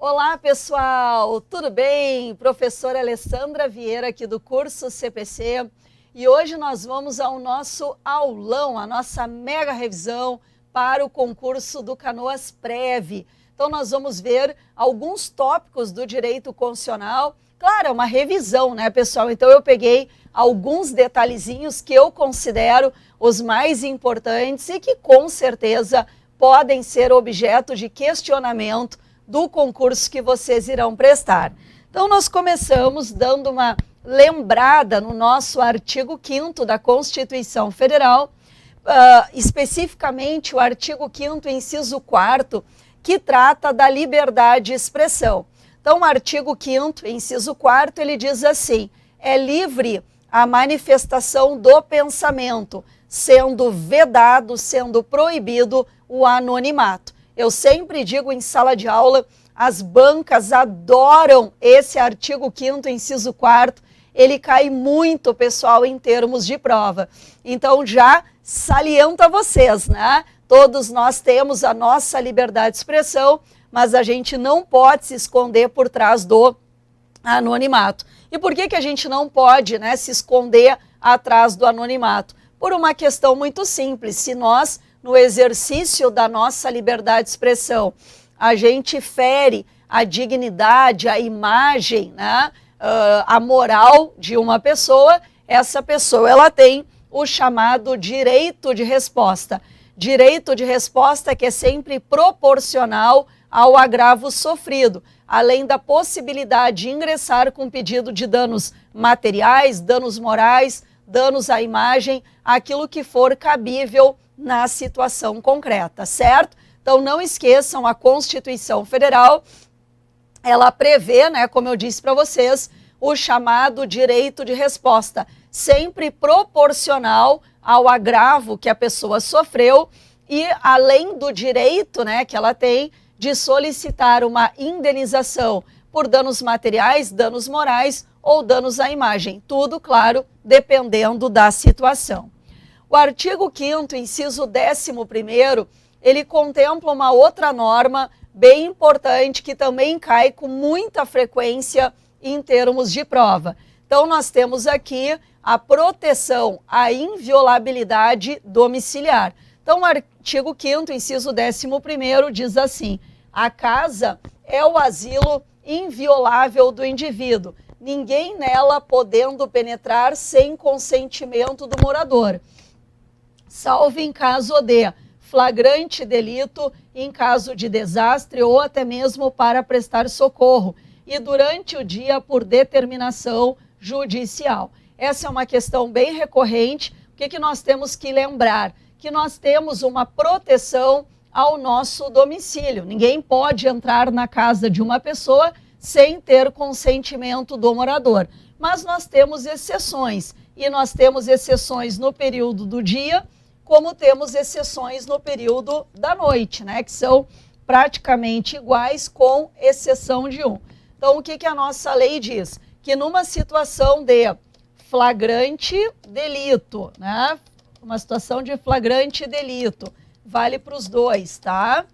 Olá, pessoal! Tudo bem? Professora Alessandra Vieira aqui do curso CPC e hoje nós vamos ao nosso aulão, a nossa mega revisão para o concurso do Canoas Prev. Então nós vamos ver alguns tópicos do direito constitucional. Claro, é uma revisão, né, pessoal? Então eu peguei alguns detalhezinhos que eu considero os mais importantes e que com certeza podem ser objeto de questionamento do concurso que vocês irão prestar. Então nós começamos dando uma lembrada no nosso artigo 5º da Constituição Federal, especificamente o artigo 5º, inciso 4º, que trata da liberdade de expressão. Então o artigo 5º, inciso 4º, ele diz assim: é livre a manifestação do pensamento, sendo vedado, sendo proibido o anonimato. Eu sempre digo em sala de aula, as bancas adoram esse artigo 5º, inciso 4º, ele cai muito, pessoal, em termos de prova. Então já saliento a vocês, né? Todos nós temos a nossa liberdade de expressão, mas a gente não pode se esconder por trás do anonimato. E por que a gente não pode, né, se esconder atrás do anonimato? Por uma questão muito simples. Se nós, no exercício da nossa liberdade de expressão, a gente fere a dignidade, a imagem, né, a moral de uma pessoa, essa pessoa ela tem o chamado direito de resposta. Direito de resposta que é sempre proporcional ao agravo sofrido, além da possibilidade de ingressar com pedido de danos materiais, danos morais, danos à imagem, aquilo que for cabível na situação concreta, certo? Então não esqueçam, a Constituição Federal, ela prevê, né, como eu disse para vocês, o chamado direito de resposta, sempre proporcional ao agravo que a pessoa sofreu e além do direito, né, que ela tem de solicitar uma indenização por danos materiais, danos morais ou danos à imagem, tudo, claro, dependendo da situação. O artigo 5º, inciso 11º, ele contempla uma outra norma bem importante que também cai com muita frequência em termos de prova. Então nós temos aqui a proteção à inviolabilidade domiciliar. Então o artigo 5º, inciso 11º, diz assim: a casa é o asilo inviolável do indivíduo, ninguém nela podendo penetrar sem consentimento do morador, salvo em caso de flagrante delito, em caso de desastre ou até mesmo para prestar socorro, e durante o dia por determinação judicial. Essa é uma questão bem recorrente. O que nós temos que lembrar? Que nós temos uma proteção ao nosso domicílio. Ninguém pode entrar na casa de uma pessoa sem ter consentimento do morador. Mas nós temos exceções, e nós temos exceções no período do dia, como temos exceções no período da noite, né, que são praticamente iguais, com exceção de um. Então, o que a nossa lei diz? Que numa situação de flagrante delito, né, uma situação de flagrante delito, vale para os dois, tá?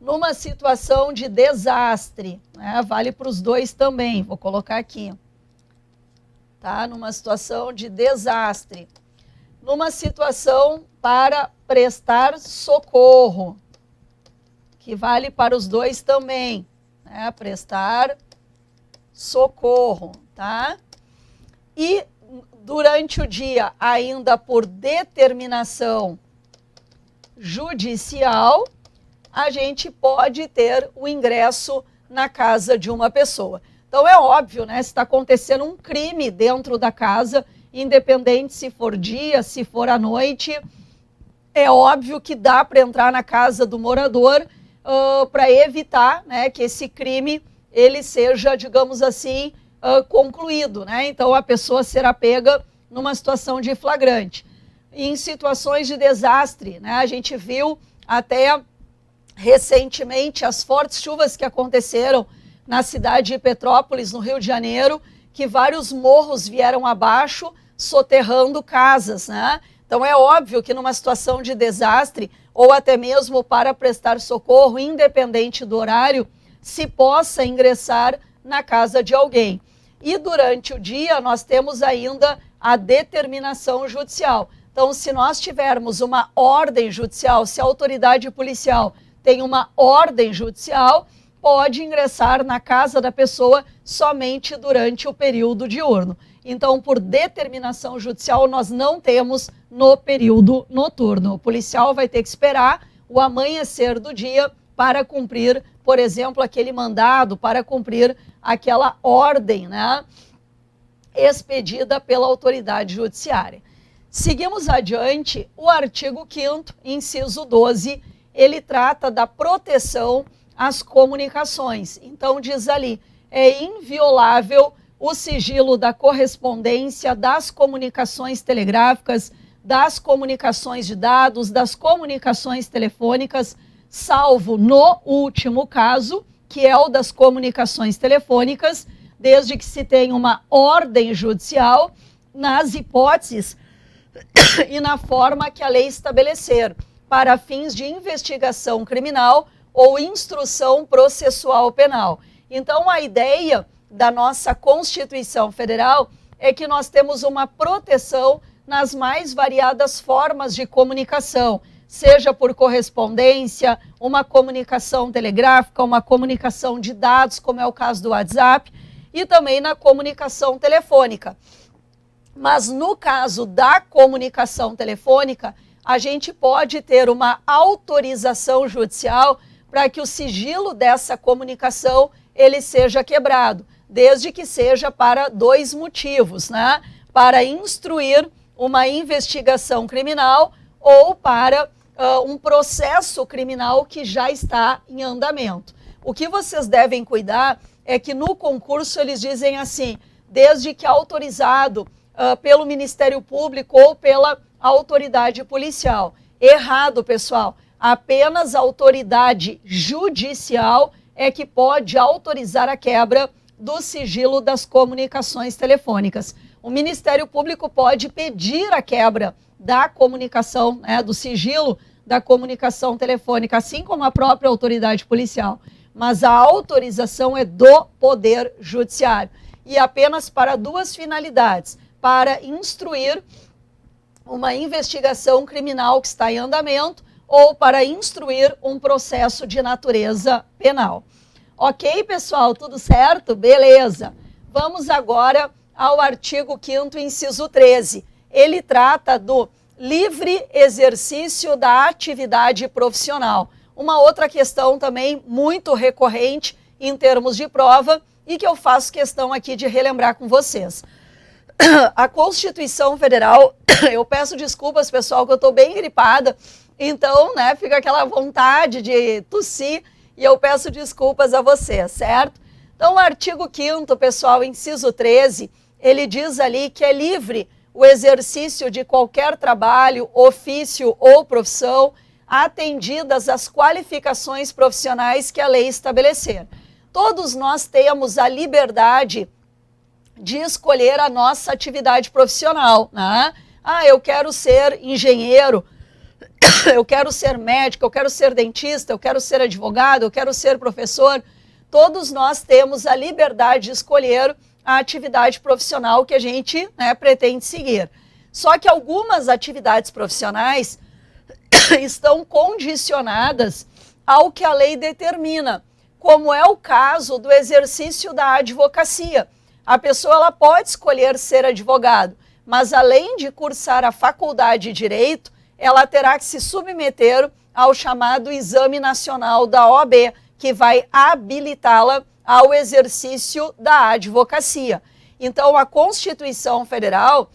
Numa situação de desastre, né, vale para os dois também, vou colocar aqui, tá? Numa situação de desastre. Numa situação para prestar socorro, que vale para os dois também, né? Prestar socorro, tá? E durante o dia, ainda por determinação judicial, a gente pode ter o ingresso na casa de uma pessoa. Então é óbvio, né? Se está acontecendo um crime dentro da casa, independente se for dia, se for à noite, é óbvio que dá para entrar na casa do morador para evitar, né, que esse crime ele seja, digamos assim, concluído, né? Então a pessoa será pega numa situação de flagrante. Em situações de desastre, né, a gente viu até recentemente as fortes chuvas que aconteceram na cidade de Petrópolis, no Rio de Janeiro, que vários morros vieram abaixo, soterrando casas, né? Então é óbvio que numa situação de desastre, ou até mesmo para prestar socorro, independente do horário, se possa ingressar na casa de alguém. E durante o dia nós temos ainda a determinação judicial. Então, se nós tivermos uma ordem judicial, se a autoridade policial tem uma ordem judicial, pode ingressar na casa da pessoa somente durante o período diurno. Então, por determinação judicial, nós não temos no período noturno. O policial vai ter que esperar o amanhecer do dia para cumprir, por exemplo, aquele mandado, para cumprir aquela ordem, né, expedida pela autoridade judiciária. Seguimos adiante, o artigo 5º, inciso 12, ele trata da proteção às comunicações. Então, diz ali, é inviolável o sigilo da correspondência, das comunicações telegráficas, das comunicações de dados, das comunicações telefônicas, salvo no último caso, que é o das comunicações telefônicas, desde que se tenha uma ordem judicial, nas hipóteses e na forma que a lei estabelecer, para fins de investigação criminal ou instrução processual penal. Então, a ideia da nossa Constituição Federal é que nós temos uma proteção nas mais variadas formas de comunicação, seja por correspondência, uma comunicação telegráfica, uma comunicação de dados, como é o caso do WhatsApp, e também na comunicação telefônica. Mas no caso da comunicação telefônica, a gente pode ter uma autorização judicial para que o sigilo dessa comunicação ele seja quebrado, desde que seja para dois motivos, né? Para instruir uma investigação criminal ou para um processo criminal que já está em andamento. O que vocês devem cuidar é que no concurso eles dizem assim, desde que autorizado pelo Ministério Público ou pela autoridade policial. Errado, pessoal. Apenas a autoridade judicial é que pode autorizar a quebra do sigilo das comunicações telefônicas. O Ministério Público pode pedir a quebra da comunicação, né, do sigilo da comunicação telefônica, assim como a própria autoridade policial. Mas a autorização é do Poder Judiciário. E apenas para duas finalidades: para instruir uma investigação criminal que está em andamento ou para instruir um processo de natureza penal. Ok, pessoal? Tudo certo? Beleza. Vamos agora ao artigo 5º, inciso 13. Ele trata do livre exercício da atividade profissional. Uma outra questão também muito recorrente em termos de prova e que eu faço questão aqui de relembrar com vocês. A Constituição Federal, eu peço desculpas, pessoal, que eu estou bem gripada, então, né, fica aquela vontade de tossir e eu peço desculpas a vocês, certo? Então, o artigo 5º, pessoal, inciso 13, ele diz ali que é livre o exercício de qualquer trabalho, ofício ou profissão, atendidas as qualificações profissionais que a lei estabelecer. Todos nós temos a liberdade de escolher a nossa atividade profissional, né? Ah, eu quero ser engenheiro, eu quero ser médico, eu quero ser dentista, eu quero ser advogado, eu quero ser professor. Todos nós temos a liberdade de escolher a atividade profissional que a gente, né, pretende seguir. Só que algumas atividades profissionais estão condicionadas ao que a lei determina, como é o caso do exercício da advocacia. A pessoa ela pode escolher ser advogado, mas além de cursar a faculdade de Direito, ela terá que se submeter ao chamado Exame Nacional da OAB, que vai habilitá-la ao exercício da advocacia. Então, a Constituição Federal,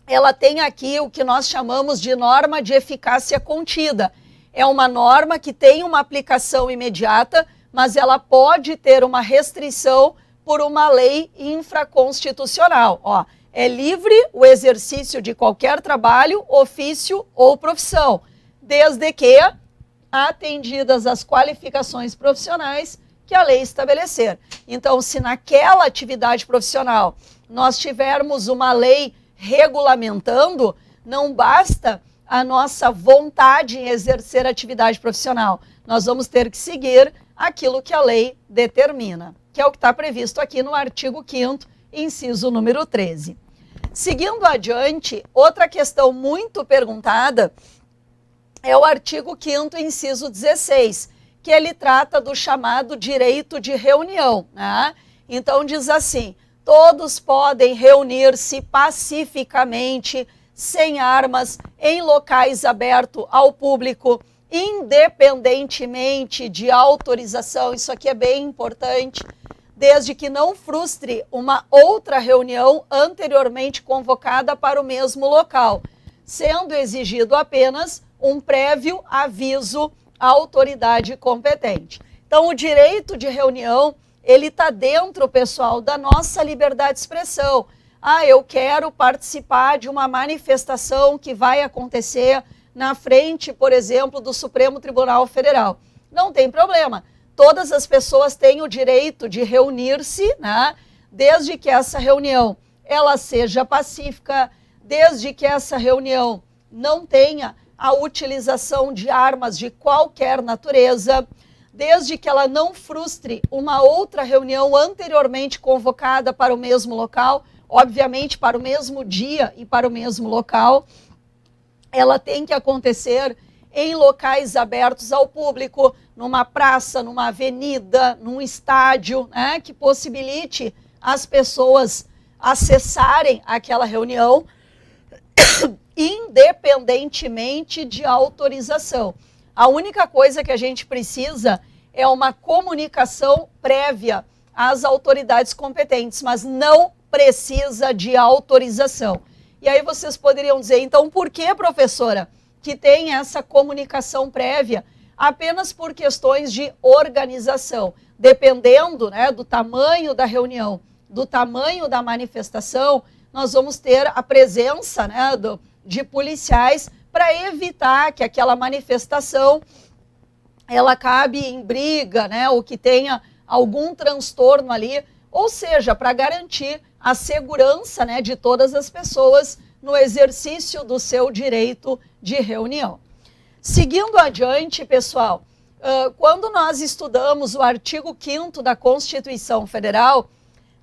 ela tem aqui o que nós chamamos de norma de eficácia contida. É uma norma que tem uma aplicação imediata, mas ela pode ter uma restrição por uma lei infraconstitucional. Ó, é livre o exercício de qualquer trabalho, ofício ou profissão, desde que atendidas as qualificações profissionais que a lei estabelecer. Então, se naquela atividade profissional nós tivermos uma lei regulamentando, não basta a nossa vontade em exercer atividade profissional. Nós vamos ter que seguir aquilo que a lei determina, que é o que está previsto aqui no artigo 5º, inciso número 13. Seguindo adiante, outra questão muito perguntada é o artigo 5º, inciso 16, que ele trata do chamado direito de reunião, né? Então diz assim: todos podem reunir-se pacificamente, sem armas, em locais abertos ao público, independentemente de autorização. Isso aqui é bem importante, desde que não frustre uma outra reunião anteriormente convocada para o mesmo local, sendo exigido apenas um prévio aviso à autoridade competente. Então, o direito de reunião, ele está dentro, pessoal, da nossa liberdade de expressão. Ah, eu quero participar de uma manifestação que vai acontecer na frente, por exemplo, do Supremo Tribunal Federal. Não tem problema. Todas as pessoas têm o direito de reunir-se, né? Desde que essa reunião ela seja pacífica, desde que essa reunião não tenha a utilização de armas de qualquer natureza, desde que ela não frustre uma outra reunião anteriormente convocada para o mesmo local, obviamente para o mesmo dia e para o mesmo local. Ela tem que acontecer em locais abertos ao público, numa praça, numa avenida, num estádio, né, que possibilite as pessoas acessarem aquela reunião, independentemente de autorização. A única coisa que a gente precisa é uma comunicação prévia às autoridades competentes, mas não precisa de autorização. E aí vocês poderiam dizer, então por que, professora, que tem essa comunicação prévia? Apenas por questões de organização, dependendo, né, do tamanho da reunião, do tamanho da manifestação, nós vamos ter a presença, né, de policiais para evitar que aquela manifestação ela acabe em briga, né, ou que tenha algum transtorno ali, ou seja, para garantir a segurança, né, de todas as pessoas no exercício do seu direito de reunião. Seguindo adiante, pessoal, quando nós estudamos o artigo 5º da Constituição Federal,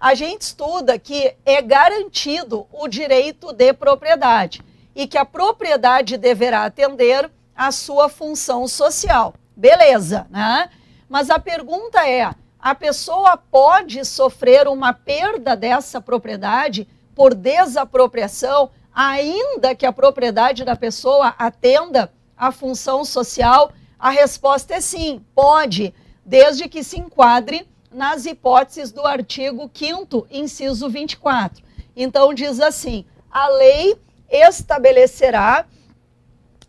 a gente estuda que é garantido o direito de propriedade e que a propriedade deverá atender à sua função social. Beleza, né? Mas a pergunta é, a pessoa pode sofrer uma perda dessa propriedade por desapropriação, ainda que a propriedade da pessoa atenda à função social? A resposta é sim, pode, desde que se enquadre nas hipóteses do artigo 5º, inciso 24. Então diz assim: a lei estabelecerá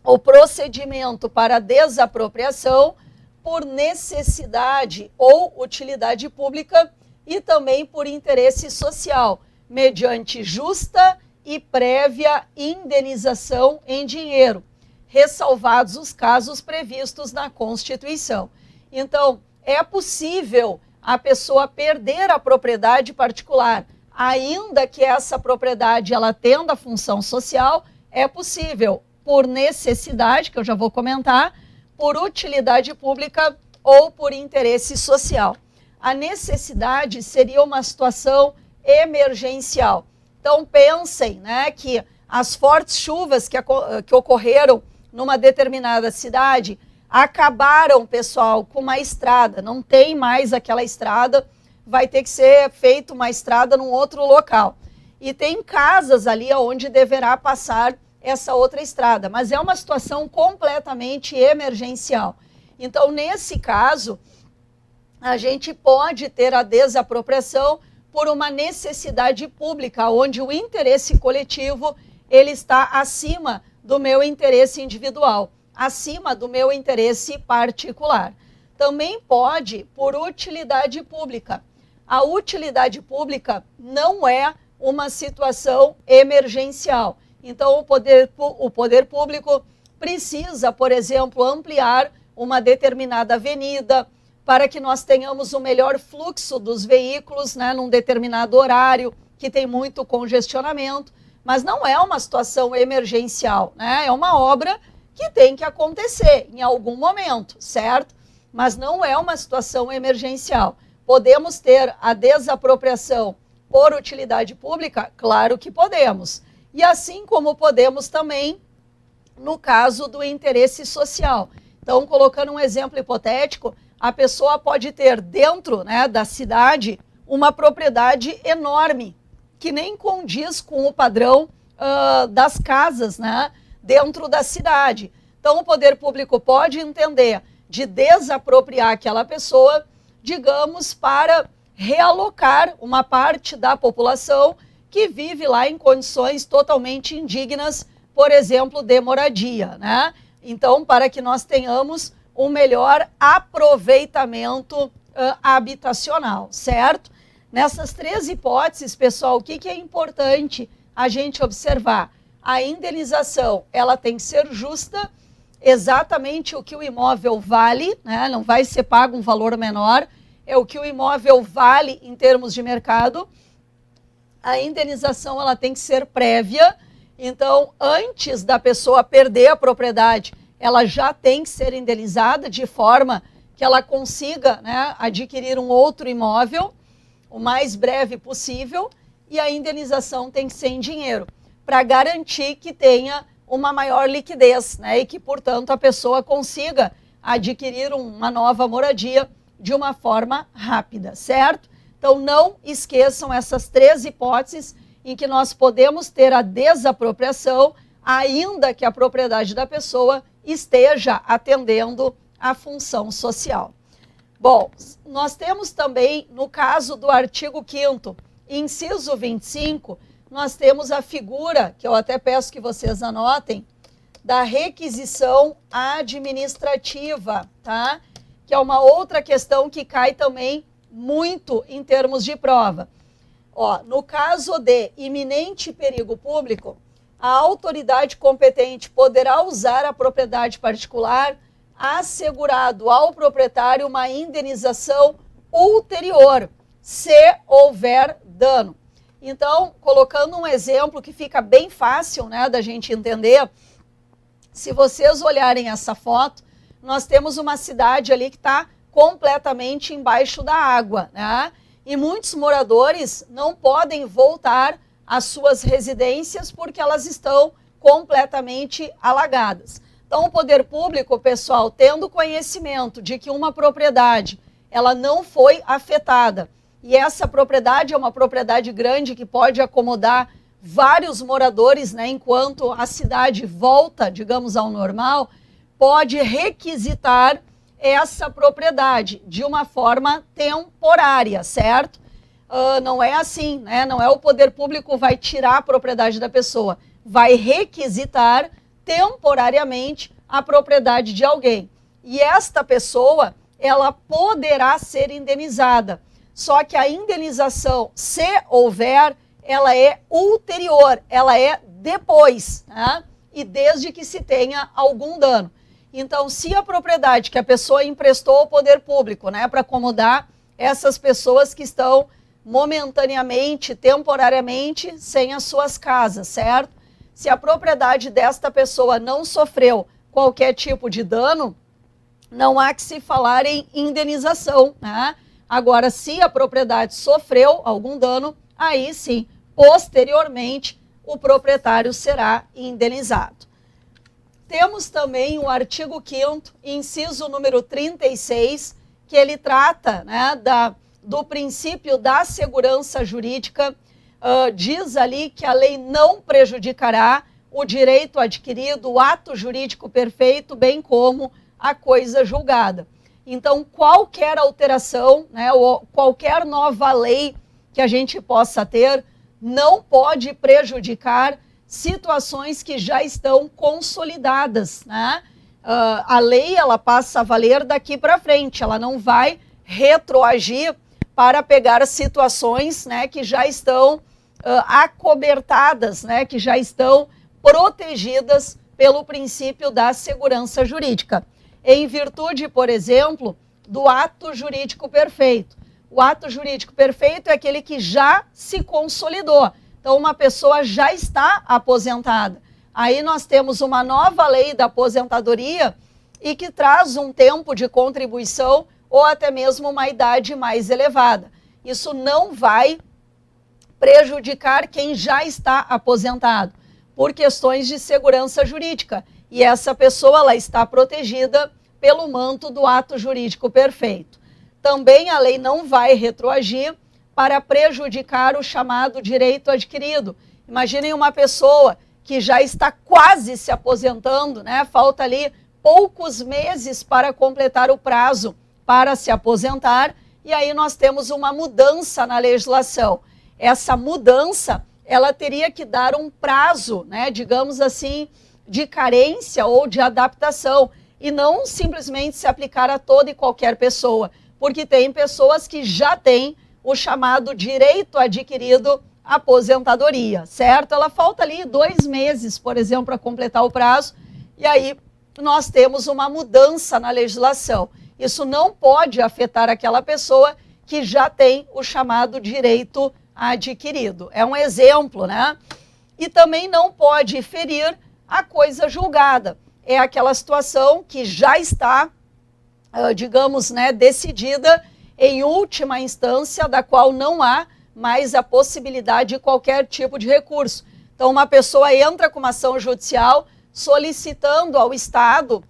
o procedimento para desapropriação por necessidade ou utilidade pública e também por interesse social, mediante justa e prévia indenização em dinheiro, ressalvados os casos previstos na Constituição. Então, é possível a pessoa perder a propriedade particular, ainda que essa propriedade ela atenda a função social, é possível por necessidade, que eu já vou comentar, por utilidade pública ou por interesse social. A necessidade seria uma situação emergencial. Então pensem, né, que as fortes chuvas que ocorreram numa determinada cidade acabaram, pessoal, com uma estrada, não tem mais aquela estrada, vai ter que ser feita uma estrada num outro local. E tem casas ali onde deverá passar essa outra estrada, mas é uma situação completamente emergencial. Então, nesse caso, a gente pode ter a desapropriação por uma necessidade pública, onde o interesse coletivo ele está acima do meu interesse individual, acima do meu interesse particular. Também pode por utilidade pública. A utilidade pública não é uma situação emergencial. Então, o poder público precisa, por exemplo, ampliar uma determinada avenida para que nós tenhamos um melhor fluxo dos veículos, né, num determinado horário que tem muito congestionamento, mas não é uma situação emergencial, né? É uma obra que tem que acontecer em algum momento, certo? mas não é uma situação emergencial. Podemos ter a desapropriação por utilidade pública? Claro que podemos. E assim como podemos também no caso do interesse social. Então, colocando um exemplo hipotético, a pessoa pode ter dentro, né, da cidade uma propriedade enorme, que nem condiz com o padrão das casas, né, dentro da cidade. Então, o poder público pode entender de desapropriar aquela pessoa, digamos, para realocar uma parte da população que vive lá em condições totalmente indignas, por exemplo, de moradia, né? Então, para que nós tenhamos um melhor aproveitamento habitacional, certo? Nessas 3 hipóteses, pessoal, o que é importante a gente observar? A indenização, ela tem que ser justa, exatamente o que o imóvel vale, né? Não vai ser pago um valor menor, é o que o imóvel vale em termos de mercado. A indenização, ela tem que ser prévia, então, antes da pessoa perder a propriedade, ela já tem que ser indenizada de forma que ela consiga, né, adquirir um outro imóvel o mais breve possível, e a indenização tem que ser em dinheiro, para garantir que tenha uma maior liquidez, né, e que, portanto, a pessoa consiga adquirir uma nova moradia de uma forma rápida, certo? Então, não esqueçam essas 3 hipóteses em que nós podemos ter a desapropriação, ainda que a propriedade da pessoa esteja atendendo à função social. Bom, nós temos também, no caso do artigo 5º, inciso 25, nós temos a figura, que eu até peço que vocês anotem, da requisição administrativa, tá? Que é uma outra questão que cai também muito em termos de prova. Ó, no caso de iminente perigo público, a autoridade competente poderá usar a propriedade particular assegurado ao proprietário uma indenização ulterior, se houver dano. Então, colocando um exemplo que fica bem fácil, né, da gente entender, se vocês olharem essa foto, nós temos uma cidade ali que está completamente embaixo da água, né? E muitos moradores não podem voltar às suas residências porque elas estão completamente alagadas. Então, o poder público, pessoal, tendo conhecimento de que uma propriedade ela não foi afetada, e essa propriedade é uma propriedade grande que pode acomodar vários moradores, né, enquanto a cidade volta, digamos, ao normal, pode requisitar essa propriedade de uma forma temporária, certo? Não é assim, né? Não é o poder público vai tirar a propriedade da pessoa, vai requisitar temporariamente a propriedade de alguém. E esta pessoa, ela poderá ser indenizada. Só que a indenização, se houver, ela é ulterior, ela é depois, né? E desde que se tenha algum dano. Então, se a propriedade que a pessoa emprestou ao poder público, né, para acomodar essas pessoas que estão momentaneamente, temporariamente, sem as suas casas, certo? Se a propriedade desta pessoa não sofreu qualquer tipo de dano, não há que se falar em indenização, né? Agora, se a propriedade sofreu algum dano, aí sim, posteriormente, o proprietário será indenizado. Temos também o artigo 5º, inciso número 36, que ele trata, né, do princípio da segurança jurídica. Diz ali que a lei não prejudicará o direito adquirido, o ato jurídico perfeito, bem como a coisa julgada. Então, qualquer alteração, né, ou qualquer nova lei que a gente possa ter, não pode prejudicar situações que já estão consolidadas, né? A lei, ela passa a valer daqui para frente, ela não vai retroagir para pegar situações, né, que já estão acobertadas, né, que já estão protegidas pelo princípio da segurança jurídica. Em virtude, por exemplo, do ato jurídico perfeito. O ato jurídico perfeito é aquele que já se consolidou. Então, uma pessoa já está aposentada. Aí nós temos uma nova lei da aposentadoria e que traz um tempo de contribuição ou até mesmo uma idade mais elevada. Isso não vai prejudicar quem já está aposentado, por questões de segurança jurídica. E essa pessoa ela está protegida pelo manto do ato jurídico perfeito. Também a lei não vai retroagir para prejudicar o chamado direito adquirido. Imaginem uma pessoa que já está quase se aposentando, né? Falta ali poucos meses para completar o prazo para se aposentar, e aí nós temos uma mudança na legislação. Essa mudança, ela teria que dar um prazo, né, digamos assim, de carência ou de adaptação, e não simplesmente se aplicar a toda e qualquer pessoa, porque tem pessoas que já têm o chamado direito adquirido aposentadoria, certo? Ela falta ali 2 meses, por exemplo, para completar o prazo, e aí nós temos uma mudança na legislação. Isso não pode afetar aquela pessoa que já tem o chamado direito adquirido. É um exemplo, né? E também não pode ferir a coisa julgada. É aquela situação que já está, digamos, né, decidida em última instância, da qual não há mais a possibilidade de qualquer tipo de recurso. Então, uma pessoa entra com uma ação judicial solicitando ao Estado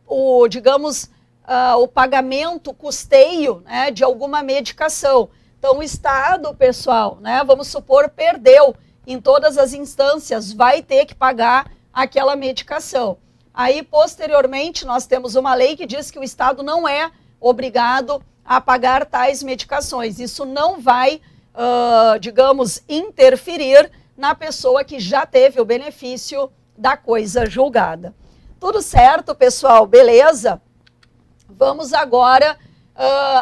o pagamento, o custeio, né, de alguma medicação. Então, o Estado, pessoal, né, vamos supor, perdeu em todas as instâncias, vai ter que pagar aquela medicação. Aí, posteriormente, nós temos uma lei que diz que o Estado não é obrigado a pagar tais medicações. Isso não vai, digamos, interferir na pessoa que já teve o benefício da coisa julgada. Tudo certo, pessoal? Beleza? Vamos agora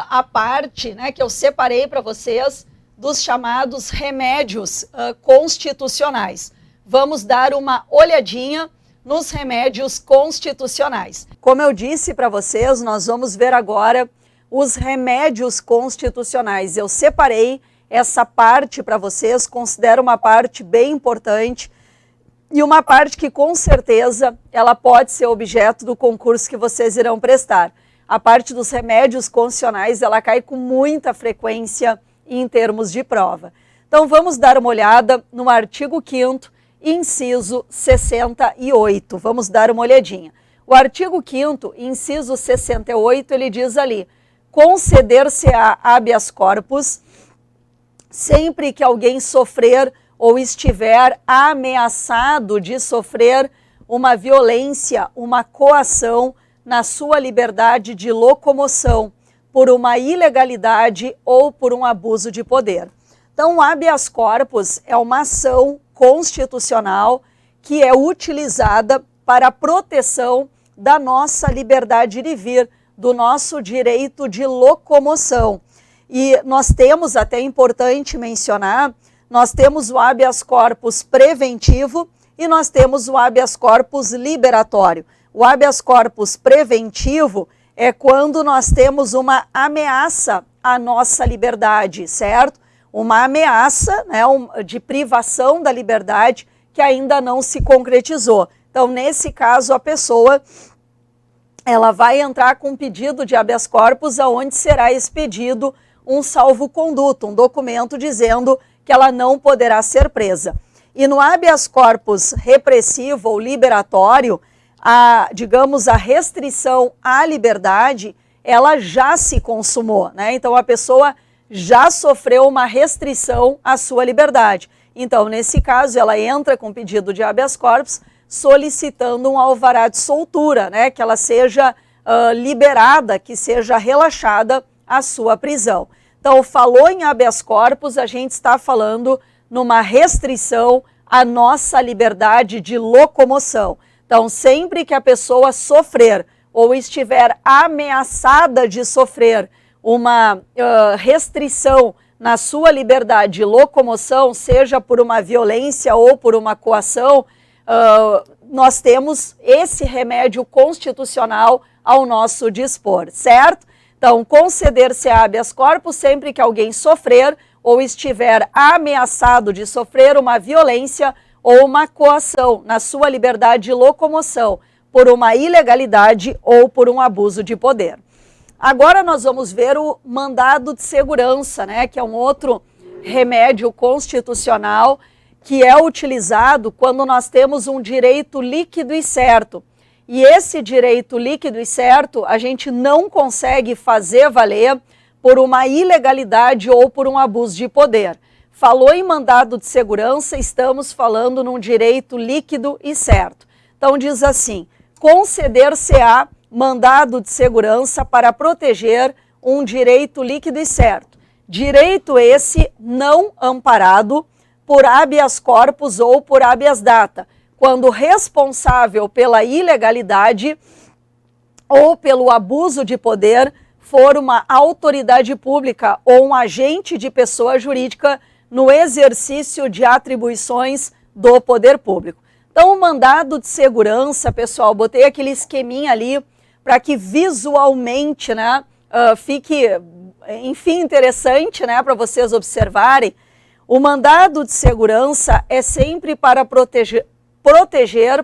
à parte, né, que eu separei para vocês dos chamados remédios constitucionais. Vamos dar uma olhadinha nos remédios constitucionais. Como eu disse para vocês, nós vamos ver agora os remédios constitucionais. Eu separei essa parte para vocês, considero uma parte bem importante e uma parte que com certeza ela pode ser objeto do concurso que vocês irão prestar. A parte dos remédios constitucionais, ela cai com muita frequência em termos de prova. Então vamos dar uma olhada no artigo 5º, inciso 68. Vamos dar uma olhadinha. O artigo 5º, inciso 68, ele diz ali: conceder-se-á habeas corpus sempre que alguém sofrer ou estiver ameaçado de sofrer uma violência, uma coação na sua liberdade de locomoção por uma ilegalidade ou por um abuso de poder. Então, o habeas corpus é uma ação constitucional que é utilizada para a proteção da nossa liberdade de vir, do nosso direito de locomoção. E nós temos, até importante mencionar, nós temos o habeas corpus preventivo e nós temos o habeas corpus liberatório. O habeas corpus preventivo é quando nós temos uma ameaça à nossa liberdade, certo? Uma ameaça, né, de privação da liberdade que ainda não se concretizou. Então, nesse caso, a pessoa ela vai entrar com um pedido de habeas corpus aonde será expedido um salvo-conduto, um documento dizendo que ela não poderá ser presa. E no habeas corpus repressivo ou liberatório, digamos, a restrição à liberdade, ela já se consumou, né? Então, a pessoa já sofreu uma restrição à sua liberdade. Então, nesse caso, ela entra com pedido de habeas corpus solicitando um alvará de soltura, né? Que ela seja liberada, que seja relaxada a sua prisão. Então, falou em habeas corpus, a gente está falando numa restrição à nossa liberdade de locomoção. Então, sempre que a pessoa sofrer ou estiver ameaçada de sofrer uma restrição na sua liberdade de locomoção, seja por uma violência ou por uma coação, nós temos esse remédio constitucional ao nosso dispor, certo? Então, conceder-se habeas corpus sempre que alguém sofrer ou estiver ameaçado de sofrer uma violência ou uma coação na sua liberdade de locomoção por uma ilegalidade ou por um abuso de poder. Agora nós vamos ver o mandado de segurança, né, que é um outro remédio constitucional que é utilizado quando nós temos um direito líquido e certo. E esse direito líquido e certo a gente não consegue fazer valer por uma ilegalidade ou por um abuso de poder. Falou em mandado de segurança, estamos falando num direito líquido e certo. Então diz assim: conceder-se-á mandado de segurança para proteger um direito líquido e certo. Direito esse não amparado por habeas corpus ou por habeas data, quando responsável pela ilegalidade ou pelo abuso de poder for uma autoridade pública ou um agente de pessoa jurídica no exercício de atribuições do poder público. Então, o mandado de segurança, pessoal, botei aquele esqueminha ali para que visualmente, né, fique, enfim, interessante, né, para vocês observarem. O mandado de segurança é sempre para proteger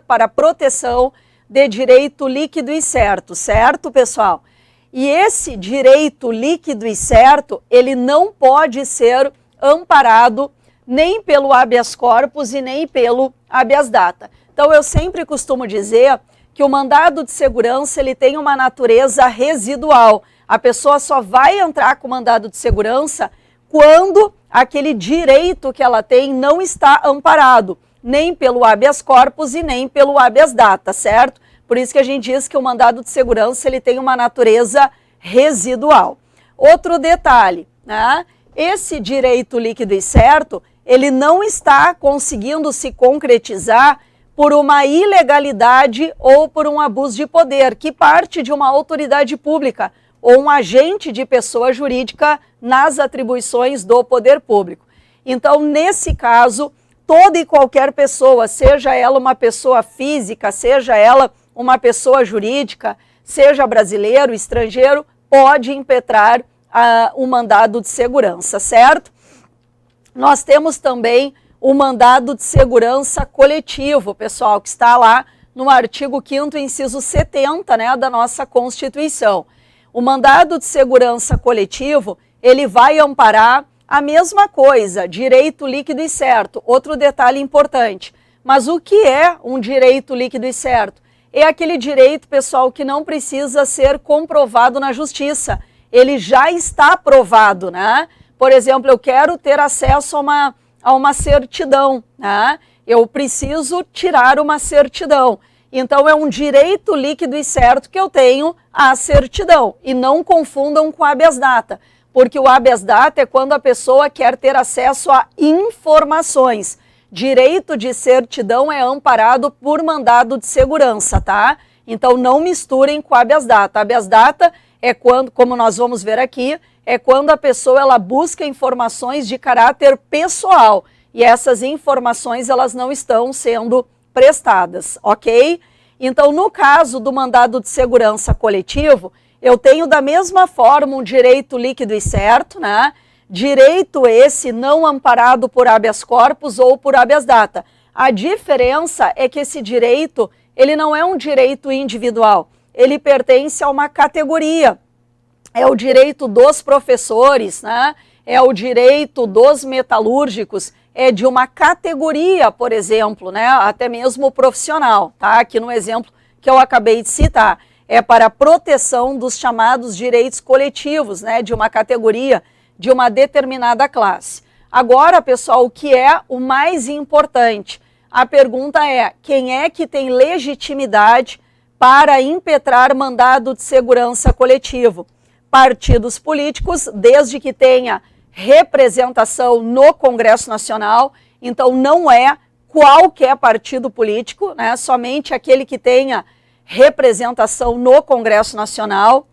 para proteção de direito líquido e certo, certo, pessoal? E esse direito líquido e certo, ele não pode ser amparado nem pelo habeas corpus e nem pelo habeas data. Então, eu sempre costumo dizer que o mandado de segurança ele tem uma natureza residual. A pessoa só vai entrar com o mandado de segurança quando aquele direito que ela tem não está amparado, nem pelo habeas corpus e nem pelo habeas data, certo? Por isso que a gente diz que o mandado de segurança ele tem uma natureza residual. Outro detalhe, né? Esse direito líquido e certo, ele não está conseguindo se concretizar por uma ilegalidade ou por um abuso de poder, que parte de uma autoridade pública ou um agente de pessoa jurídica nas atribuições do poder público. Então, nesse caso, toda e qualquer pessoa, seja ela uma pessoa física, seja ela uma pessoa jurídica, seja brasileiro, estrangeiro, pode impetrar o mandado de segurança, certo? Nós temos também o mandado de segurança coletivo, pessoal, que está lá no artigo 5º, inciso 70, né, da nossa Constituição. O mandado de segurança coletivo, ele vai amparar a mesma coisa, direito líquido e certo. Outro detalhe importante, mas o que é um direito líquido e certo? É aquele direito, pessoal, que não precisa ser comprovado na justiça. Ele já está provado, né? Por exemplo, eu quero ter acesso a uma certidão, né? Eu preciso tirar uma certidão. Então, é um direito líquido e certo que eu tenho a certidão. E não confundam com habeas data, porque o habeas data é quando a pessoa quer ter acesso a informações. Direito de certidão é amparado por mandado de segurança, tá? Então, não misturem com habeas data. Habeas data é quando, como nós vamos ver aqui, é quando a pessoa ela busca informações de caráter pessoal e essas informações elas não estão sendo prestadas, ok? Então, no caso do mandado de segurança coletivo, eu tenho da mesma forma um direito líquido e certo, né? Direito esse não amparado por habeas corpus ou por habeas data. A diferença é que esse direito, ele não é um direito individual, ele pertence a uma categoria. É o direito dos professores, né? É o direito dos metalúrgicos, é de uma categoria, por exemplo, né? Até mesmo profissional, tá? Aqui no exemplo que eu acabei de citar, é para a proteção dos chamados direitos coletivos, né? De uma categoria, de uma determinada classe. Agora, pessoal, o que é o mais importante? A pergunta é, quem é que tem legitimidade para impetrar mandado de segurança coletivo? Partidos políticos, desde que tenha representação no Congresso Nacional, então não é qualquer partido político, né? Somente aquele que tenha representação no Congresso Nacional,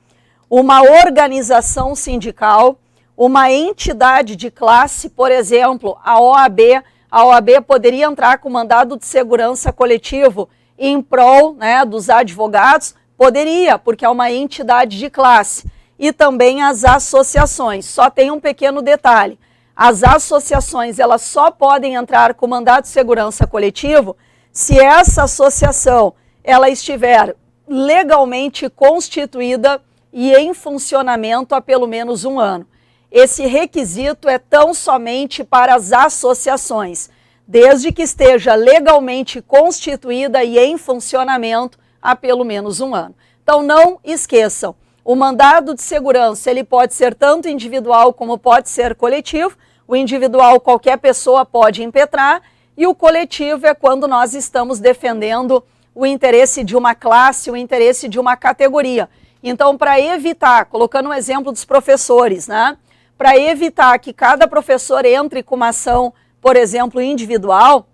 uma organização sindical, uma entidade de classe, por exemplo, a OAB poderia entrar com mandado de segurança coletivo em prol, né, dos advogados? Poderia, porque é uma entidade de classe. E também as associações. Só tem um pequeno detalhe. As associações elas só podem entrar com mandado de segurança coletivo se essa associação ela estiver legalmente constituída e em funcionamento há pelo menos 1 ano. Esse requisito é tão somente para as associações, desde que esteja legalmente constituída e em funcionamento há pelo menos 1 ano. Então não esqueçam, o mandado de segurança ele pode ser tanto individual como pode ser coletivo. O individual qualquer pessoa pode impetrar e o coletivo é quando nós estamos defendendo o interesse de uma classe, o interesse de uma categoria. Então, para evitar, colocando um exemplo dos professores, né? Para evitar que cada professor entre com uma ação, por exemplo, individual,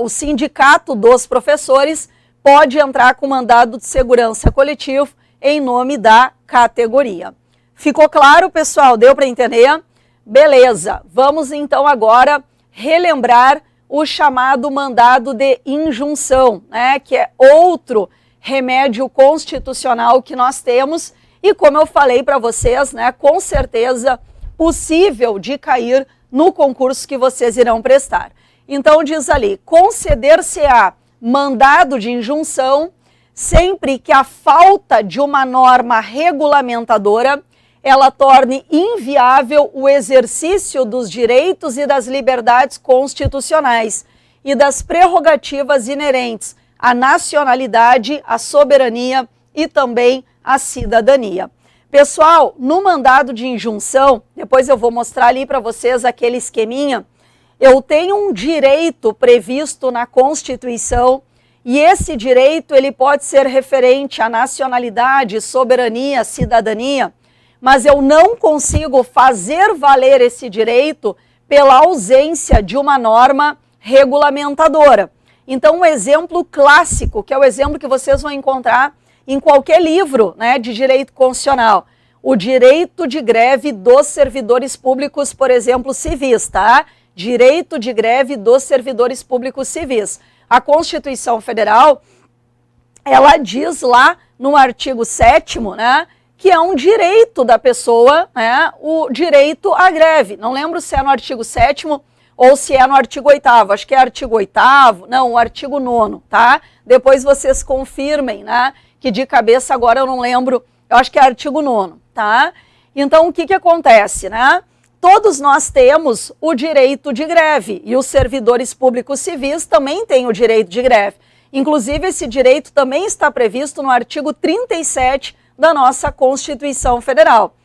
o sindicato dos professores pode entrar com mandado de segurança coletivo em nome da categoria. Ficou claro, pessoal? Deu para entender? Beleza. Vamos então agora relembrar o chamado mandado de injunção, né? Que é outro remédio constitucional que nós temos e, como eu falei para vocês, né, com certeza possível de cair no concurso que vocês irão prestar. Então diz ali, conceder-se-á mandado de injunção sempre que a falta de uma norma regulamentadora ela torne inviável o exercício dos direitos e das liberdades constitucionais e das prerrogativas inerentes à nacionalidade, à soberania e também à cidadania. Pessoal, no mandado de injunção, depois eu vou mostrar ali para vocês aquele esqueminha, eu tenho um direito previsto na Constituição e esse direito ele pode ser referente à nacionalidade, soberania, cidadania, mas eu não consigo fazer valer esse direito pela ausência de uma norma regulamentadora. Então, um exemplo clássico, que é o exemplo que vocês vão encontrar em qualquer livro, né, de direito constitucional, o direito de greve dos servidores públicos, por exemplo, civis, tá? Direito de greve dos servidores públicos civis. A Constituição Federal, ela diz lá no artigo 7º, né, que é um direito da pessoa, né, o direito à greve. Não lembro se é no artigo 7º ou se é no artigo 8º, acho que é artigo 8º, não, o artigo 9º, tá? Depois vocês confirmem, né, que de cabeça agora eu não lembro, eu acho que é artigo 9º, tá? Então o que acontece, né? Todos nós temos o direito de greve e os servidores públicos civis também têm o direito de greve. Inclusive esse direito também está previsto no artigo 37 da nossa Constituição Federal,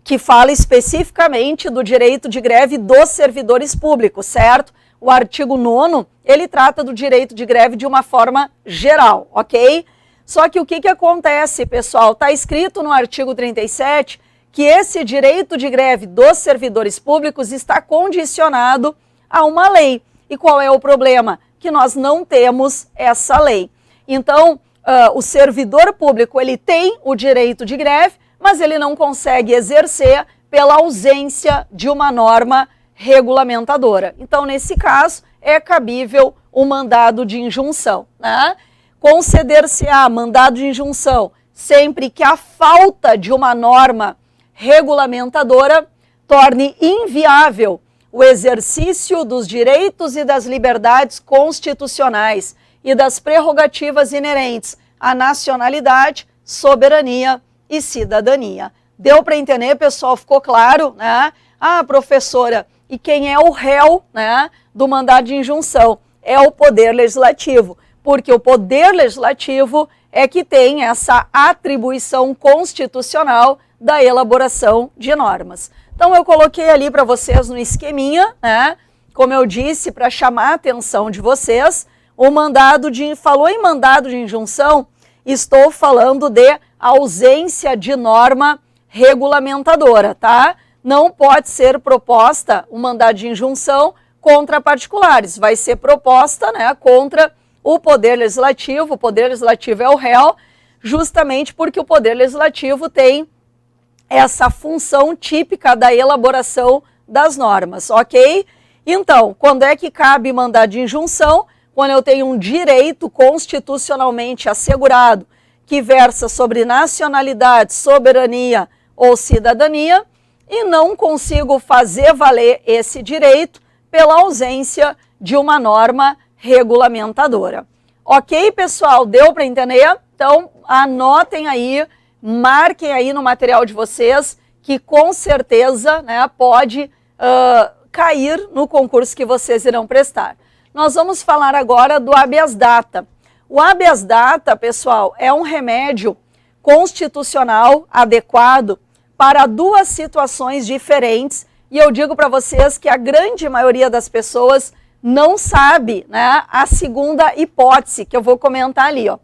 que fala especificamente do direito de greve dos servidores públicos, certo? O artigo 9º, ele trata do direito de greve de uma forma geral, ok? Só que o que acontece, pessoal? Está escrito no artigo 37 que esse direito de greve dos servidores públicos está condicionado a uma lei. E qual é o problema? Que nós não temos essa lei. Então, o servidor público ele tem o direito de greve, mas ele não consegue exercer pela ausência de uma norma regulamentadora. Então, nesse caso, é cabível o mandado de injunção, né? Conceder-se-á mandado de injunção sempre que a falta de uma norma regulamentadora torne inviável o exercício dos direitos e das liberdades constitucionais e das prerrogativas inerentes à nacionalidade, soberania e cidadania. Deu para entender, pessoal? Ficou claro, né? Ah, professora, e quem é o réu, né, do mandado de injunção? É o Poder Legislativo, porque o Poder Legislativo é que tem essa atribuição constitucional da elaboração de normas. Então eu coloquei ali para vocês no esqueminha, né? Como eu disse, para chamar a atenção de vocês, o mandado de, falou em mandado de injunção, estou falando de ausência de norma regulamentadora, tá? Não pode ser proposta o mandado de injunção contra particulares, vai ser proposta, né, contra o Poder Legislativo. O Poder Legislativo é o réu, justamente porque o Poder Legislativo tem essa função típica da elaboração das normas, ok? Então, quando é que cabe mandado de injunção? Quando eu tenho um direito constitucionalmente assegurado que versa sobre nacionalidade, soberania ou cidadania e não consigo fazer valer esse direito pela ausência de uma norma regulamentadora. Ok, pessoal? Deu para entender? Então, anotem aí, marquem aí no material de vocês, que com certeza, né, pode cair no concurso que vocês irão prestar. Nós vamos falar agora do habeas data. O habeas data, pessoal, é um remédio constitucional adequado para duas situações diferentes, e eu digo para vocês que a grande maioria das pessoas não sabe, né, a segunda hipótese que eu vou comentar ali, ó.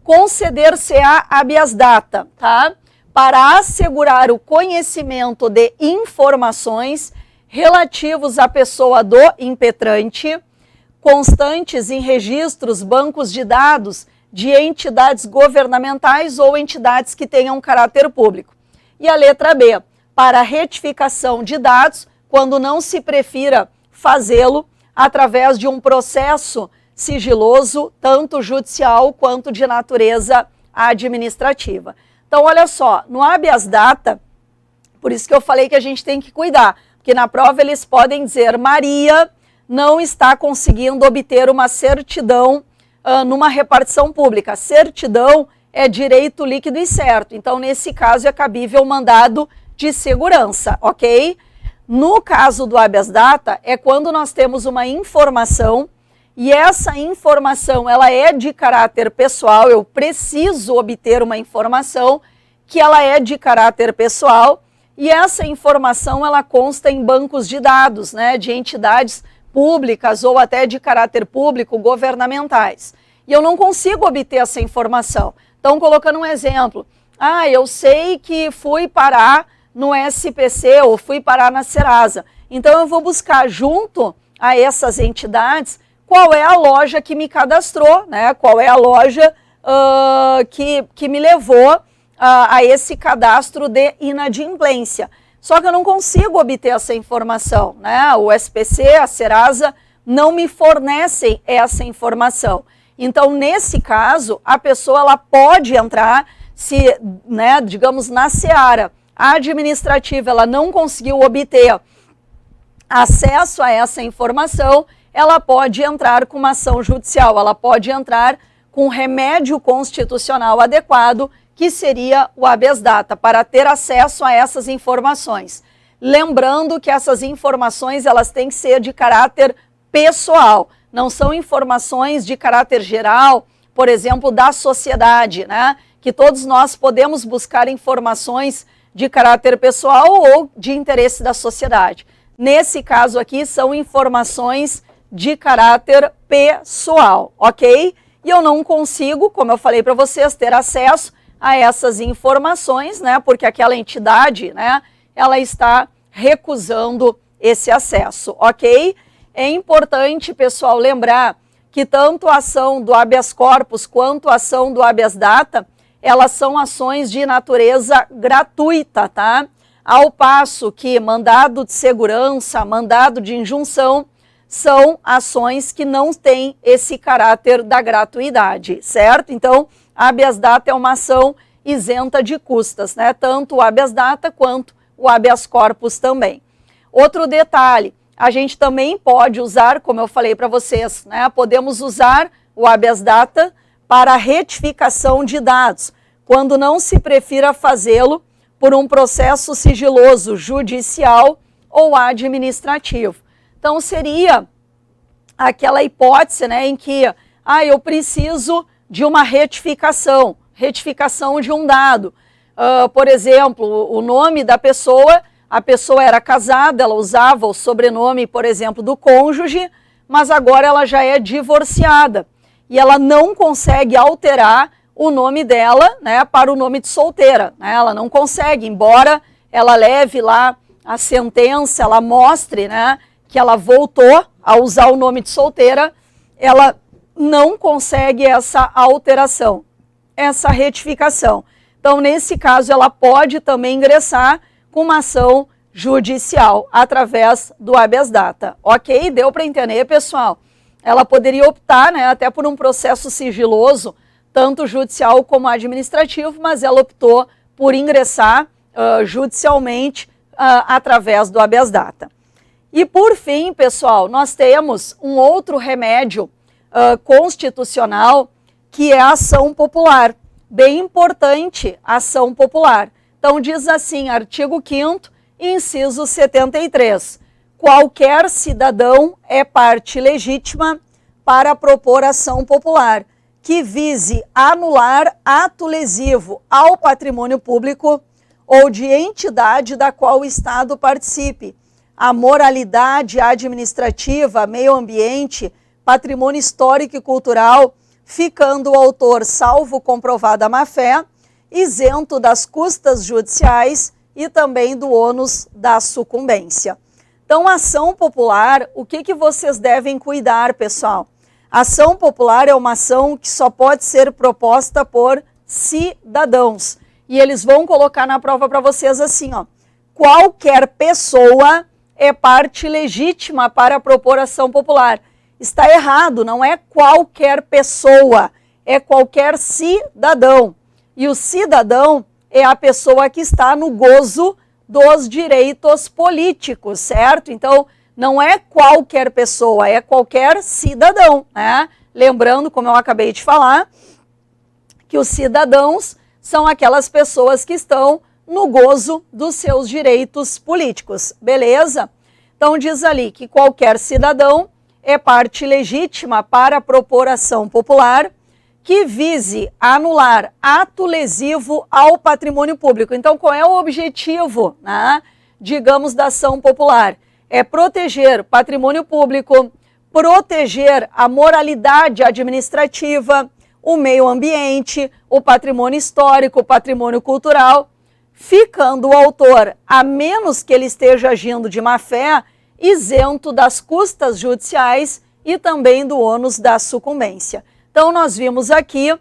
Conceder-se-á habeas data, tá? Para assegurar o conhecimento de informações relativos à pessoa do impetrante, constantes em registros, bancos de dados de entidades governamentais ou entidades que tenham caráter público. E a letra B, para retificação de dados, quando não se prefira fazê-lo através de um processo sigiloso, tanto judicial quanto de natureza administrativa. Então, olha só, no habeas data, por isso que eu falei que a gente tem que cuidar, porque na prova eles podem dizer, Maria não está conseguindo obter uma certidão numa repartição pública. Certidão é direito líquido e certo, então nesse caso é cabível mandado de segurança, ok? No caso do habeas data, é quando nós temos uma informação e essa informação ela é de caráter pessoal, eu preciso obter uma informação que ela é de caráter pessoal e essa informação ela consta em bancos de dados, né, de entidades públicas ou até de caráter público governamentais. E eu não consigo obter essa informação. Então, colocando um exemplo, eu sei que fui parar no SPC ou fui parar na Serasa. Então, eu vou buscar junto a essas entidades qual é a loja que me cadastrou, né? Qual é a loja que me levou a esse cadastro de inadimplência. Só que eu não consigo obter essa informação, né? O SPC, a Serasa não me fornecem essa informação. Então, nesse caso, a pessoa ela pode entrar, se, né, digamos, na seara administrativa ela não conseguiu obter acesso a essa informação, ela pode entrar com uma ação judicial, ela pode entrar com remédio constitucional adequado, que seria o habeas data, para ter acesso a essas informações. Lembrando que essas informações elas têm que ser de caráter pessoal, não são informações de caráter geral, por exemplo, da sociedade, né? Que todos nós podemos buscar informações de caráter pessoal ou de interesse da sociedade. Nesse caso aqui, são informações de caráter pessoal, ok? E eu não consigo, como eu falei para vocês, ter acesso a essas informações, né? Porque aquela entidade, né? Ela está recusando esse acesso, ok? É importante, pessoal, lembrar que tanto a ação do habeas corpus quanto a ação do habeas data, elas são ações de natureza gratuita, tá? Ao passo que mandado de segurança, mandado de injunção, são ações que não têm esse caráter da gratuidade, certo? Então, a habeas data é uma ação isenta de custas, né? Tanto o habeas data quanto o habeas corpus também. Outro detalhe, a gente também pode usar, como eu falei para vocês, né? Podemos usar o habeas data para retificação de dados, quando não se prefira fazê-lo por um processo sigiloso, judicial ou administrativo. Então, seria aquela hipótese, né, em que eu preciso de uma retificação de um dado. Por exemplo, o nome da pessoa, a pessoa era casada, ela usava o sobrenome, por exemplo, do cônjuge, mas agora ela já é divorciada e ela não consegue alterar o nome dela, né, para o nome de solteira, né? Ela não consegue, embora ela leve lá a sentença, ela mostre, né, que ela voltou a usar o nome de solteira, ela não consegue essa alteração, essa retificação. Então, nesse caso, ela pode também ingressar com uma ação judicial através do habeas data. Ok? Deu para entender, pessoal? Ela poderia optar, né, até por um processo sigiloso, tanto judicial como administrativo, mas ela optou por ingressar judicialmente através do habeas data. E por fim, pessoal, nós temos um outro remédio constitucional, que é a ação popular. Bem importante a ação popular. Então diz assim, artigo 5º, inciso 73. Qualquer cidadão é parte legítima para propor ação popular que vise anular ato lesivo ao patrimônio público ou de entidade da qual o Estado participe, a moralidade administrativa, meio ambiente, patrimônio histórico e cultural, ficando o autor, salvo comprovada má-fé, isento das custas judiciais e também do ônus da sucumbência. Então, ação popular, o que vocês devem cuidar, pessoal? Ação popular é uma ação que só pode ser proposta por cidadãos. E eles vão colocar na prova para vocês assim, ó. Qualquer pessoa é parte legítima para propor ação popular. Está errado, não é qualquer pessoa, é qualquer cidadão. E o cidadão é a pessoa que está no gozo dos direitos políticos, certo? Então, não é qualquer pessoa, é qualquer cidadão, né? Lembrando, como eu acabei de falar, que os cidadãos são aquelas pessoas que estão no gozo dos seus direitos políticos, beleza? Então diz ali que qualquer cidadão é parte legítima para propor ação popular que vise anular ato lesivo ao patrimônio público. Então qual é o objetivo, né, digamos, da ação popular? É proteger patrimônio público, proteger a moralidade administrativa, o meio ambiente, o patrimônio histórico, o patrimônio cultural, ficando o autor, a menos que ele esteja agindo de má-fé, isento das custas judiciais e também do ônus da sucumbência. Então nós vimos aqui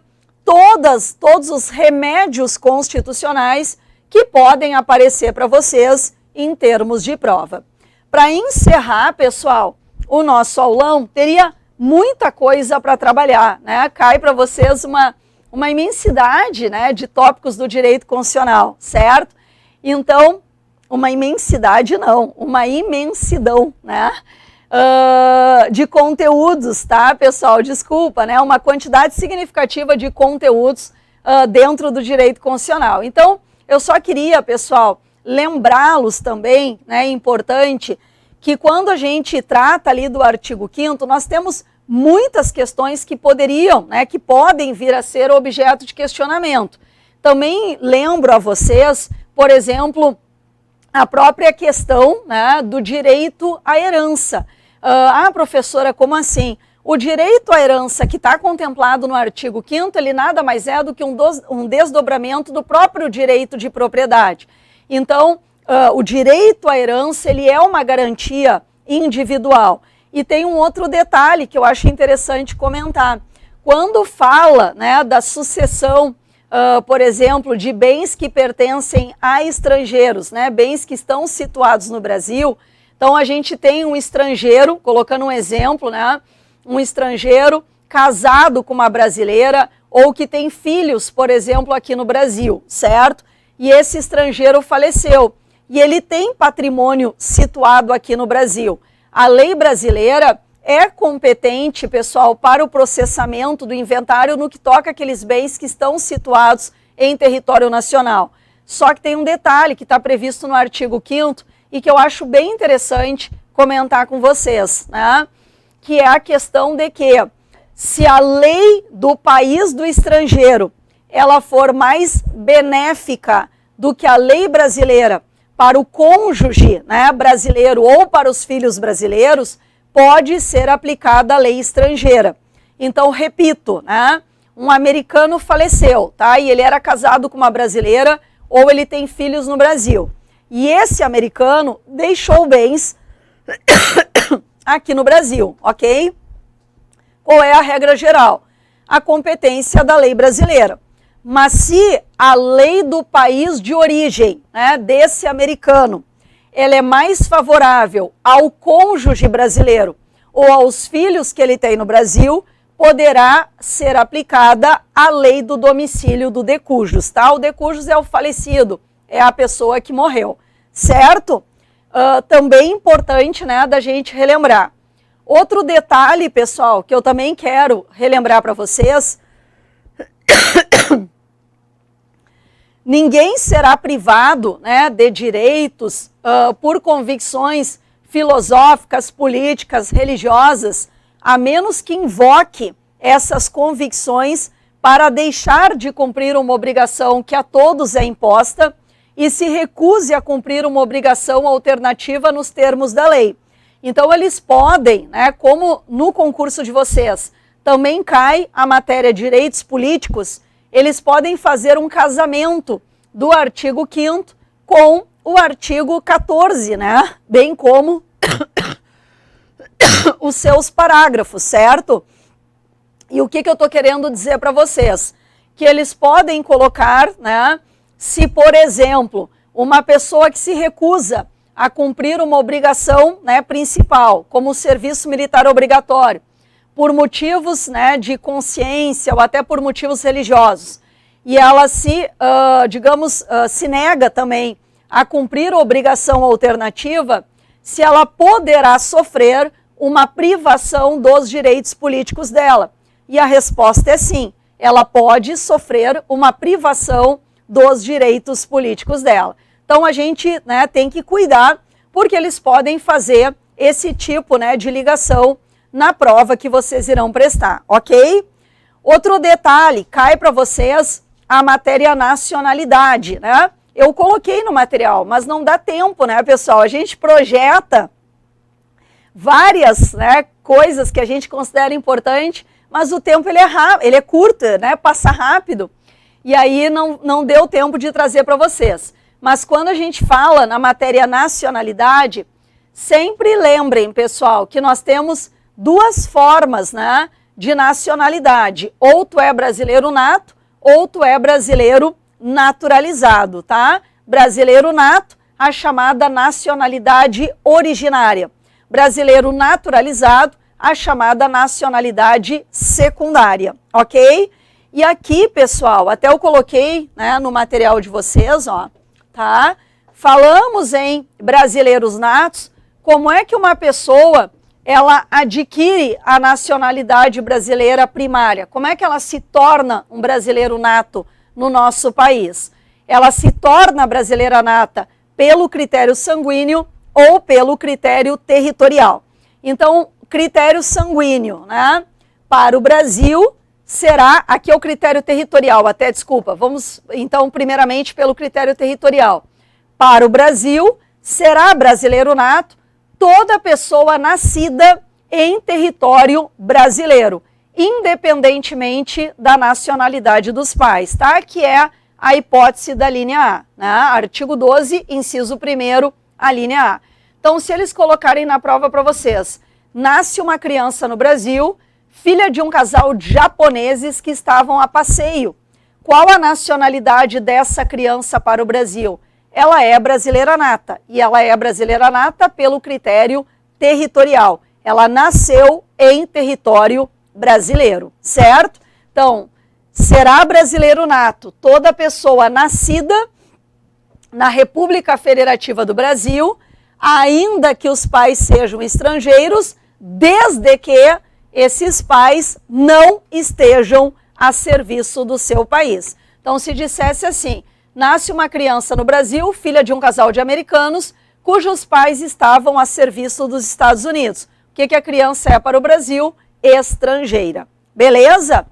todos os remédios constitucionais que podem aparecer para vocês em termos de prova. Para encerrar, pessoal, o nosso aulão teria muita coisa para trabalhar, né? Cai para vocês uma imensidade, né, de tópicos do direito constitucional, certo? Então, uma imensidade não, uma imensidão, né, de conteúdos, tá, pessoal? Desculpa, né? Uma quantidade significativa de conteúdos dentro do direito constitucional. Então, eu só queria, pessoal, lembrá-los também, né, é importante, que quando a gente trata ali do artigo 5º, nós temos muitas questões que poderiam, né, que podem vir a ser objeto de questionamento. Também lembro a vocês, por exemplo, a própria questão, né, do direito à herança. Professora, como assim? O direito à herança que está contemplado no artigo 5º, ele nada mais é do que um desdobramento do próprio direito de propriedade. Então, o direito à herança, ele é uma garantia individual. E tem um outro detalhe que eu acho interessante comentar. Quando fala, né, da sucessão, por exemplo, de bens que pertencem a estrangeiros, né, bens que estão situados no Brasil, então a gente tem um estrangeiro, colocando um exemplo, né, um estrangeiro casado com uma brasileira ou que tem filhos, por exemplo, aqui no Brasil, certo? E esse estrangeiro faleceu e ele tem patrimônio situado aqui no Brasil. A lei brasileira é competente, pessoal, para o processamento do inventário no que toca aqueles bens que estão situados em território nacional. Só que tem um detalhe que está previsto no artigo 5º e que eu acho bem interessante comentar com vocês, né? Que é a questão de que, se a lei do país do estrangeiro ela for mais benéfica do que a lei brasileira para o cônjuge, né, brasileiro ou para os filhos brasileiros, pode ser aplicada a lei estrangeira. Então, repito, né, um americano faleceu, tá? E ele era casado com uma brasileira ou ele tem filhos no Brasil. E esse americano deixou bens aqui no Brasil, ok? Qual é a regra geral? A competência da lei brasileira. Mas se a lei do país de origem, né, desse americano, ela é mais favorável ao cônjuge brasileiro ou aos filhos que ele tem no Brasil, poderá ser aplicada a lei do domicílio do de cujus, tá? O de cujus é o falecido, é a pessoa que morreu, certo? Também importante, né, da gente relembrar. Outro detalhe, pessoal, que eu também quero relembrar para vocês, ninguém será privado, né, de direitos por convicções filosóficas, políticas, religiosas, a menos que invoque essas convicções para deixar de cumprir uma obrigação que a todos é imposta e se recuse a cumprir uma obrigação alternativa nos termos da lei. Então eles podem, né, como no concurso de vocês também cai a matéria de direitos políticos, eles podem fazer um casamento do artigo 5º com o artigo 14, né? Bem como os seus parágrafos, certo? E o que eu estou querendo dizer para vocês? Que eles podem colocar, né, se, por exemplo, uma pessoa que se recusa a cumprir uma obrigação, né, principal, como o serviço militar obrigatório, por motivos, né, de consciência ou até por motivos religiosos, e ela se, se nega também a cumprir a obrigação alternativa, se ela poderá sofrer uma privação dos direitos políticos dela. E a resposta é sim, ela pode sofrer uma privação dos direitos políticos dela. Então a gente, né, tem que cuidar, porque eles podem fazer esse tipo, né, de ligação na prova que vocês irão prestar, ok? Outro detalhe, cai para vocês a matéria nacionalidade, né? Eu coloquei no material, mas não dá tempo, né, pessoal? A gente projeta várias, né, coisas que a gente considera importante, mas o tempo ele é curto, né? Passa rápido. E aí não deu tempo de trazer para vocês. Mas quando a gente fala na matéria nacionalidade, sempre lembrem, pessoal, que nós temos duas formas, né, de nacionalidade. Ou tu é brasileiro nato, ou tu é brasileiro naturalizado, tá? Brasileiro nato, a chamada nacionalidade originária. Brasileiro naturalizado, a chamada nacionalidade secundária, ok? E aqui, pessoal, até eu coloquei, né, no material de vocês, ó, tá? Falamos em brasileiros natos, como é que uma pessoa, ela adquire a nacionalidade brasileira primária? Como é que ela se torna um brasileiro nato no nosso país? Ela se torna brasileira nata pelo critério sanguíneo ou pelo critério territorial. Então, critério sanguíneo, né? Para o Brasil, será, aqui é o critério territorial, vamos então primeiramente pelo critério territorial. Para o Brasil, será brasileiro nato toda pessoa nascida em território brasileiro, independentemente da nacionalidade dos pais, tá? Que é a hipótese da linha A, né? Artigo 12, inciso 1º, a linha A. Então, se eles colocarem na prova para vocês, nasce uma criança no Brasil, filha de um casal de japoneses que estavam a passeio. Qual a nacionalidade dessa criança para o Brasil? Ela é brasileira nata, e ela é brasileira nata pelo critério territorial. Ela nasceu em território brasileiro, certo? Então, será brasileiro nato toda pessoa nascida na República Federativa do Brasil, ainda que os pais sejam estrangeiros, desde que esses pais não estejam a serviço do seu país. Então, se dissesse assim, nasce uma criança no Brasil, filha de um casal de americanos, cujos pais estavam a serviço dos Estados Unidos. O que a criança é para o Brasil? Estrangeira. Beleza?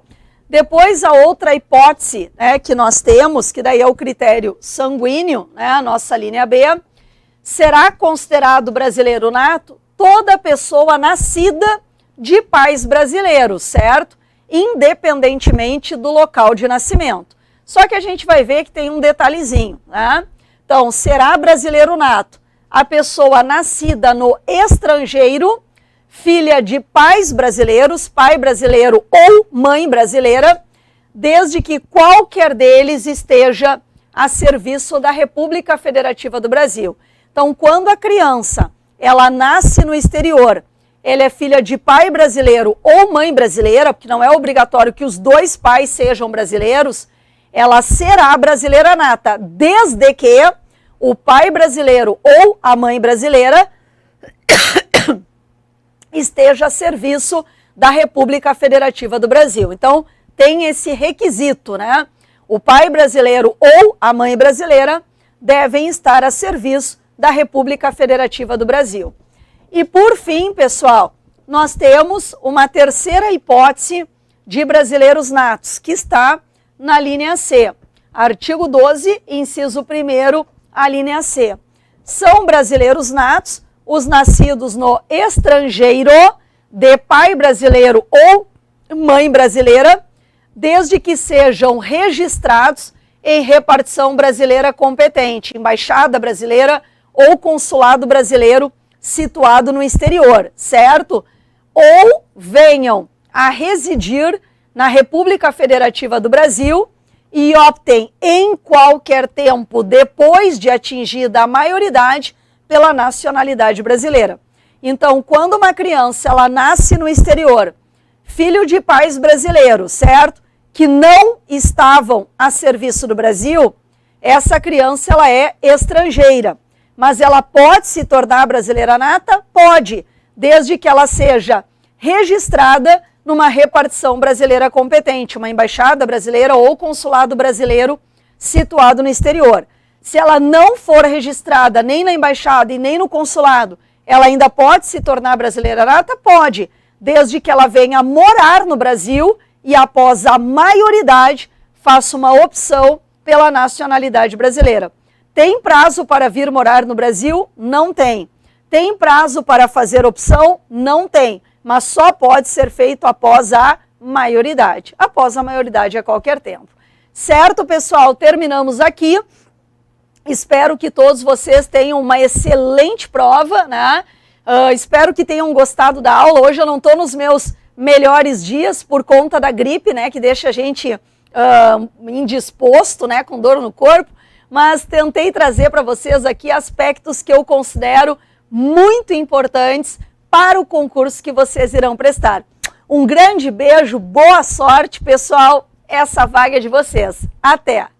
Depois, a outra hipótese, né, que nós temos, que daí é o critério sanguíneo, né, a nossa linha B, será considerado brasileiro nato toda pessoa nascida de pais brasileiros, certo? Independentemente do local de nascimento. Só que a gente vai ver que tem um detalhezinho, né? Então, será brasileiro nato a pessoa nascida no estrangeiro, filha de pais brasileiros, pai brasileiro ou mãe brasileira, desde que qualquer deles esteja a serviço da República Federativa do Brasil. Então, quando a criança, ela nasce no exterior, ela é filha de pai brasileiro ou mãe brasileira, porque não é obrigatório que os dois pais sejam brasileiros, ela será brasileira nata, desde que o pai brasileiro ou a mãe brasileira esteja a serviço da República Federativa do Brasil. Então, tem esse requisito, né? O pai brasileiro ou a mãe brasileira devem estar a serviço da República Federativa do Brasil. E por fim, pessoal, nós temos uma terceira hipótese de brasileiros natos, que está na linha C. Artigo 12, inciso 1º, a linha C. São brasileiros natos os nascidos no estrangeiro, de pai brasileiro ou mãe brasileira, desde que sejam registrados em repartição brasileira competente, embaixada brasileira ou consulado brasileiro situado no exterior, certo? Ou venham a residir na República Federativa do Brasil e optem em qualquer tempo depois de atingida a maioridade pela nacionalidade brasileira. Então, quando uma criança ela nasce no exterior, filho de pais brasileiros, certo? Que não estavam a serviço do Brasil, essa criança ela é estrangeira. Mas ela pode se tornar brasileira nata? Pode, desde que ela seja registrada numa repartição brasileira competente, uma embaixada brasileira ou consulado brasileiro situado no exterior. Se ela não for registrada nem na embaixada e nem no consulado, ela ainda pode se tornar brasileira nata? Pode, desde que ela venha morar no Brasil e após a maioridade faça uma opção pela nacionalidade brasileira. Tem prazo para vir morar no Brasil? Não tem. Tem prazo para fazer opção? Não tem. Mas só pode ser feito após a maioridade. Após a maioridade a qualquer tempo. Certo, pessoal? Terminamos aqui. Espero que todos vocês tenham uma excelente prova, né? Espero que tenham gostado da aula. Hoje eu não estou nos meus melhores dias por conta da gripe, né? Que deixa a gente indisposto, né? Com dor no corpo. Mas tentei trazer para vocês aqui aspectos que eu considero muito importantes para o concurso que vocês irão prestar. Um grande beijo, boa sorte, pessoal. Essa vaga é de vocês. Até!